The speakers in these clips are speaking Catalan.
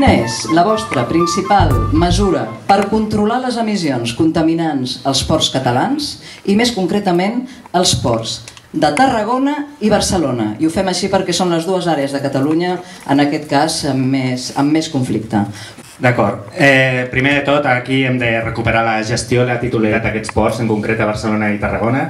Quina és la vostra principal mesura per controlar les emissions contaminants als ports catalans i més concretament als ports de Tarragona i Barcelona? I ho fem així perquè són les dues àrees de Catalunya, en aquest cas amb més conflicte. D'acord. Primer de tot, aquí hem de recuperar la gestió i la titularitat d'aquests ports, en concret a Barcelona i Tarragona.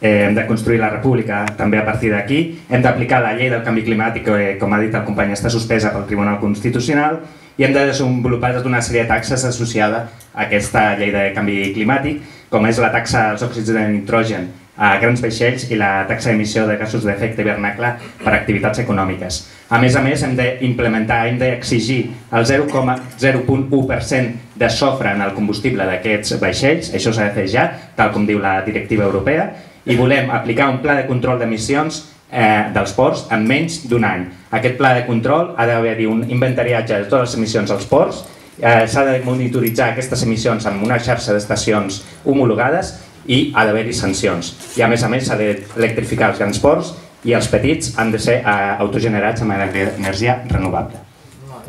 Hem de construir la república també a partir d'aquí. Hem d'aplicar la llei del canvi climàtic, que, com ha dit el company, està suspesa pel Tribunal Constitucional, i hem de desenvolupar tota una sèrie de taxes associades a aquesta llei de canvi climàtic, com és la taxa dels òxids de nitrogen a grans vaixells i la taxa d'emissió de gasos d'efecte hivernacle per a activitats econòmiques. A més, hem d'implementar, hem d'exigir el 0,01% de sofre en el combustible d'aquests vaixells. Això s'ha de fer ja, tal com diu la directiva europea, i volem aplicar un pla de control d'emissions dels ports en menys d'un any. Aquest pla de control ha d'haver-hi un inventariatge de totes les emissions als ports, s'ha de monitoritzar aquestes emissions amb una xarxa d'estacions homologades i ha d'haver-hi sancions. I a més s'ha d'electrificar els grans ports i els petits han de ser autogenerats amb energia renovable.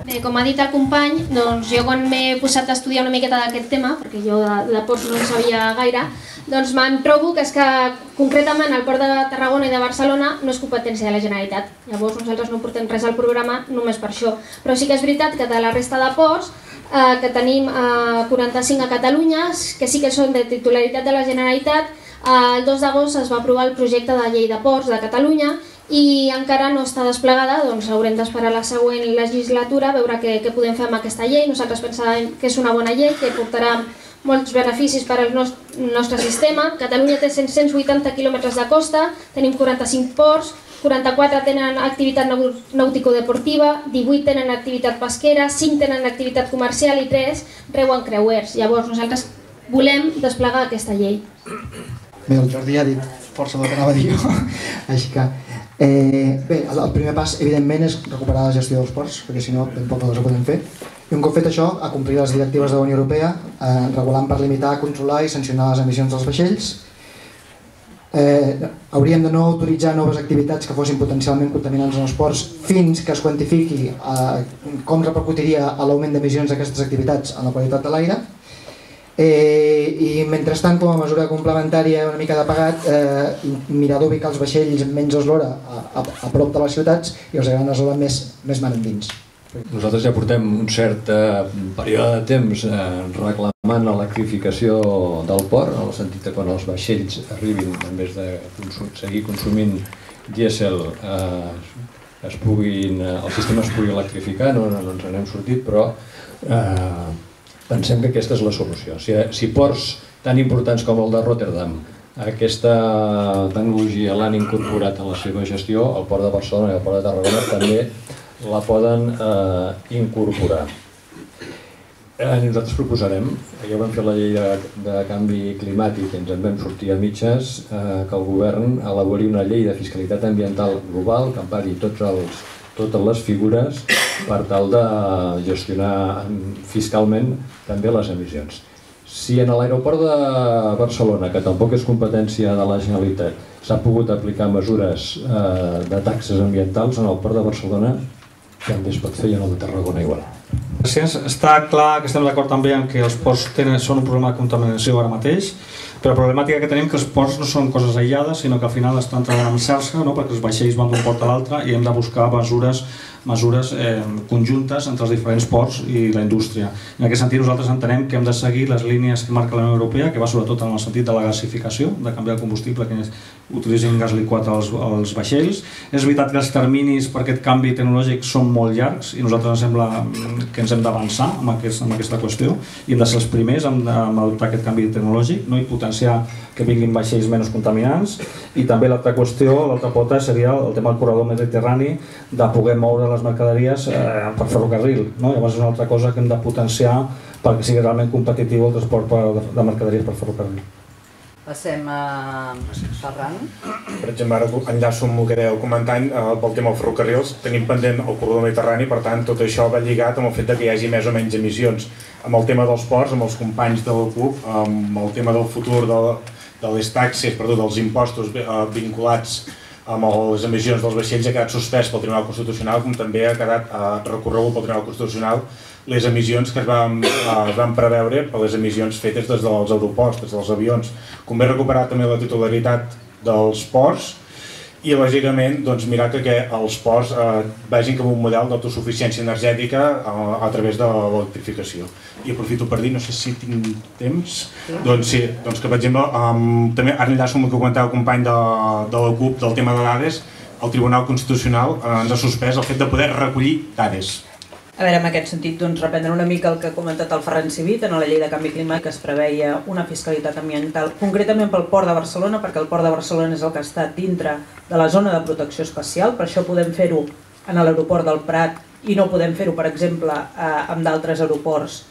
Bé, com ha dit el company, doncs jo quan m'he posat a estudiar una miqueta d'aquest tema, perquè jo de ports no en sabia gaire, doncs me'n trobo que és que concretament el port de Tarragona i de Barcelona no és competència de la Generalitat. Llavors nosaltres no portem res al programa només per això. Però sí que és veritat que de la resta de ports, que tenim 45 a Catalunya, que sí que són de titularitat de la Generalitat, el 2 d'agost es va aprovar el projecte de llei de ports de Catalunya i encara no està desplegada, doncs haurem d'esperar la següent legislatura a veure què podem fer amb aquesta llei. Nosaltres pensàvem que és una bona llei, que portarà molts beneficis per al nostre sistema. Catalunya té 180 quilòmetres de costa, tenim 45 ports, 44 tenen activitat nàutico-deportiva, 18 tenen activitat pesquera, 5 tenen activitat comercial i 3 reuen creuers. Llavors nosaltres volem desplegar aquesta llei. Bé, el Jordi ja ha dit força del que anava a dir jo, així que... Bé, el primer pas, evidentment, és recuperar la gestió dels ports, perquè si no, ben poc cosa podem fer. I un cop fet això, a complir les directives de la Unió Europea, regulant per limitar, controlar i sancionar les emissions dels vaixells. Hauríem de no autoritzar noves activitats que fossin potencialment contaminants en els ports fins que es quantifiqui com repercutiria l'augment d'emissions d'aquestes activitats en la qualitat de l'aire. I mentrestant, com a mesura complementària una mica de pagat, mirar d'ubicar els vaixells menys eslora a prop de les ciutats i els grans eslora més man endins. Nosaltres ja portem un cert període de temps reclamant l'electrificació del port, en el sentit que quan els vaixells arribin, en vez de seguir consumint dièsel, el sistema es pugui electrificar. No ens n'hem sortit, però pensem que aquesta és la solució. Si ports tan importants com el de Rotterdam aquesta tecnologia l'han incorporat en la seva gestió, el port de Barcelona i el port de Tarragona també la poden incorporar. Nosaltres proposarem, ja vam fer la llei de canvi climàtic i ens en vam sortir a mitges, que el govern elabori una llei de fiscalitat ambiental global que empari totes les figures per tal de gestionar fiscalment també les emissions. Si en l'aeroport de Barcelona, que tampoc és competència de la Generalitat, s'ha pogut aplicar mesures de taxes ambientals, en el port de Barcelona també es pot fer i en el de Tarragona igual. Està clar que estem d'acord també en que els ports són un problema de contaminació ara mateix, però la problemàtica que tenim és que els ports no són coses aïllades, sinó que al final estan treballant en xarxa, perquè els vaixells van d'un port a l'altre i hem de buscar mesures conjuntes entre els diferents ports i la indústria. En aquest sentit nosaltres entenem que hem de seguir les línies que marca la Unió Europea, que va sobretot en el sentit de la gasificació, de canviar el combustible, que utilitzin gas liquat als vaixells. És veritat que els terminis per aquest canvi tecnològic són molt llargs i nosaltres ens sembla que ens hem d'avançar amb aquesta qüestió i hem de ser els primers en adoptar aquest canvi tecnològic i potenciar que vinguin vaixells menys contaminants. I també l'altra qüestió, l'altra pota, seria el tema del corredor mediterrani, de poder moure les mercaderies per ferrocarril. Llavors és una altra cosa que hem de potenciar perquè sigui realment competitiu el transport de mercaderies per ferrocarril. Passem a Ferran. Per exemple, ara enllaço amb el que dèieu comentant pel tema dels ferrocarrils. Tenim pendent el corredor mediterrani, per tant, tot això va lligat amb el fet que hi hagi més o menys emissions. Amb el tema dels ports, amb els companys del CUP, amb el tema del futur de les taxes, dels impostos vinculats amb les emissions dels vaixells ha quedat suspès pel Tribunal Constitucional, com també ha quedat recorregut pel Tribunal Constitucional les emissions que es van preveure per les emissions fetes des dels aeroports, des dels avions. Convé recuperar també la titularitat dels ports i, lògicament, mirar que els ports vagin cap a un model d'autosuficiència energètica a través de l'electrificació. I aprofito per dir, no sé si tinc temps, doncs sí, que per exemple, també ara enllaço amb el que comentava el company de la CUP del tema de dades, el Tribunal Constitucional ens ha suspès el fet de poder recollir dades. A veure, en aquest sentit, reprendre una mica el que ha comentat el Ferran Civit. En la llei de canvi climàtic es preveia una fiscalitat ambiental, concretament pel Port de Barcelona, perquè el Port de Barcelona és el que està dintre de la zona de protecció especial, per això podem fer-ho en l'aeroport del Prat i no podem fer-ho, per exemple, amb d'altres aeroports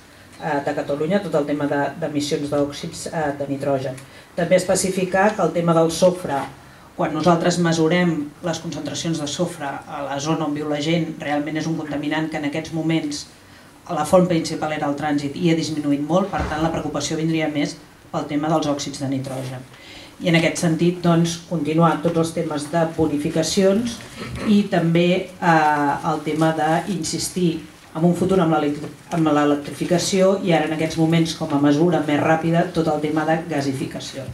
de Catalunya, tot el tema d'emissions d'òxids de nitrogen. També especificar que el tema del sofre, quan nosaltres mesurem les concentracions de sofre a la zona on viu la gent, realment és un contaminant que en aquests moments la font principal era el trànsit i ha disminuït molt, per tant la preocupació vindria més pel tema dels òxids de nitrogen. I en aquest sentit, continuar tots els temes de bonificacions i també el tema d'insistir en un futur amb l'electrificació i ara en aquests moments com a mesura més ràpida tot el tema de gasificació.